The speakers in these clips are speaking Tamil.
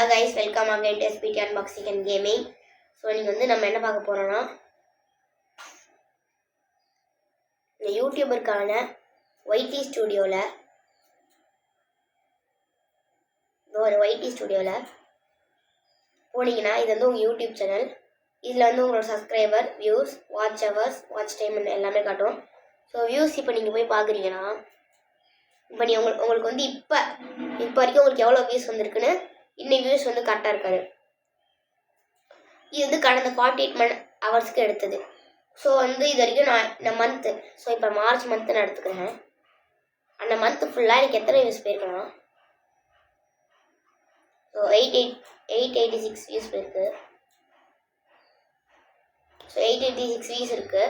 Hello guys, welcome again to SPT Unboxing and Gaming. So இன்னைக்கு வந்து நம்ம என்ன பார்க்க போறோம்னா இந்த யூடியூபருக்கான YT ஸ்டுடியோல போனீங்கன்னா இது வந்து உங்கள் யூடியூப் சேனல். இதில் வந்து உங்களோட subscriber, views, watch hours, watch time எல்லாமே காட்டும். ஸோ வியூஸ் இப்போ நீங்கள் போய் பார்க்குறீங்கன்னா இப்போ உங்களுக்கு வந்து இப்போ வரைக்கும் உங்களுக்கு எவ்வளோ வியூஸ் வந்திருக்குன்னு இன்னைக்கு வியூஸ் வந்து கரெக்டாக இருக்காது. இது வந்து கடந்த 48 ஹவர்ஸ்க்கு எடுத்தது. ஸோ வந்து இது வரைக்கும் நான் மந்த்து, ஸோ இப்போ மார்ச் மந்த்து நான் எடுத்துக்கிறேன். அந்த மந்த்து ஃபுல்லாக எனக்கு எத்தனை வியூஸ் போயிருக்கலாம்? ஸோ 886 வியூஸ் போயிருக்கு. ஸோ 886 வியூஸ் இருக்குது.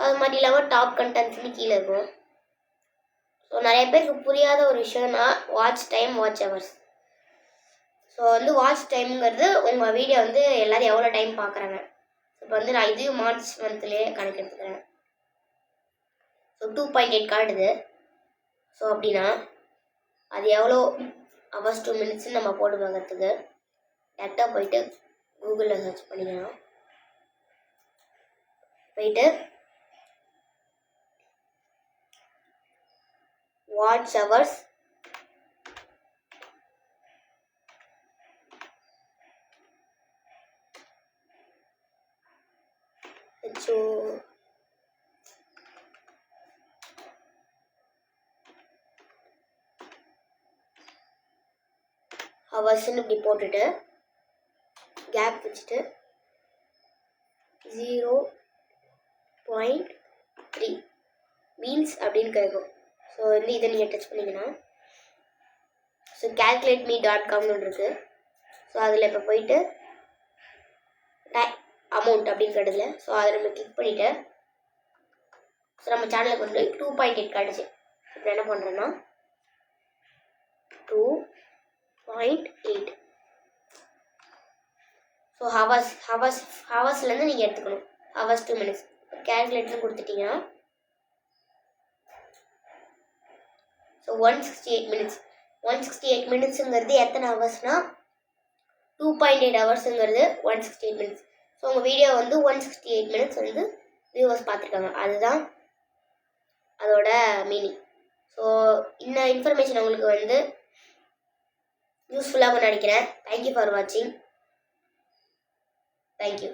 அது மாதிரி இல்லாமல் டாப் கண்டென்ட்ஸ்னு கீழே இருக்கும். ஸோ நிறைய பேருக்கு புரியாத ஒரு விஷயம்னா watch time, watch hours. So வந்து வாட்ச் டைம்ங்கிறது உங்கள் வீடியோ வந்து எல்லோரும் எவ்வளோ டைம் பார்க்குறாங்க. இப்போ வந்து நான் இது மார்ச் மந்த்லேயே கணக்கு எடுத்துக்கிறேன். ஸோ 2.8 காட்டுது. ஸோ அப்படின்னா அது எவ்வளோ ஹவர்ஸ் 2 மினிட்ஸ்ன்னு நம்ம போட்டு பார்க்கறதுக்கு டேரெக்டாக போயிட்டு கூகுளில் சர்ச் பண்ணிக்கலாம். போயிட்டு வாட்ச் ஹவர்ஸ் ஹவர்ஸ்ன்னு இப்படி போட்டுட்டு கேப் வச்சுட்டு 0.3 மீன்ஸ் அப்படின்னு கேட்கும். ஸோ வந்து இதை நீங்கள் டச் பண்ணிங்கன்னா ஸோ calculatemee.comனு ஒன்று இருக்குது. ஸோ அதில் இப்போ போயிட்டு அமௌண்ட் அப்படின்னு கட்டுதுல, ஸோ அதை நம்ம கிளிக் பண்ணிவிட்டு ஸோ நம்ம சேனலுக்கு வந்து 2.8 காட்டுச்சு. இப்போ என்ன பண்ணுறேன்னா 2.8 ஸோ ஹவர்ஸ்லேருந்து நீங்கள் எடுத்துக்கணும். ஹவர்ஸ் 2 மினிட்ஸ் கேல்குலேட்டர் கொடுத்துட்டிங்கன்னா ஸோ 168 மினிட்ஸ். 168 மினிட்ஸுங்கிறது எத்தனை ஹவர்ஸ்னால் 2.8 ஹவர்ஸுங்கிறது 168 மினிட்ஸ். ஸோ உங்கள் வீடியோ வந்து 168 மினிட்ஸ் வந்து வியூவர்ஸ் பார்த்துருக்காங்க. அதுதான் அதோட மீனிங். ஸோ இந்த இன்ஃபர்மேஷன் உங்களுக்கு வந்து யூஸ்ஃபுல்லாக நினைக்கிறேன். தேங்க்யூ ஃபார் வாட்சிங். தேங்க்யூ.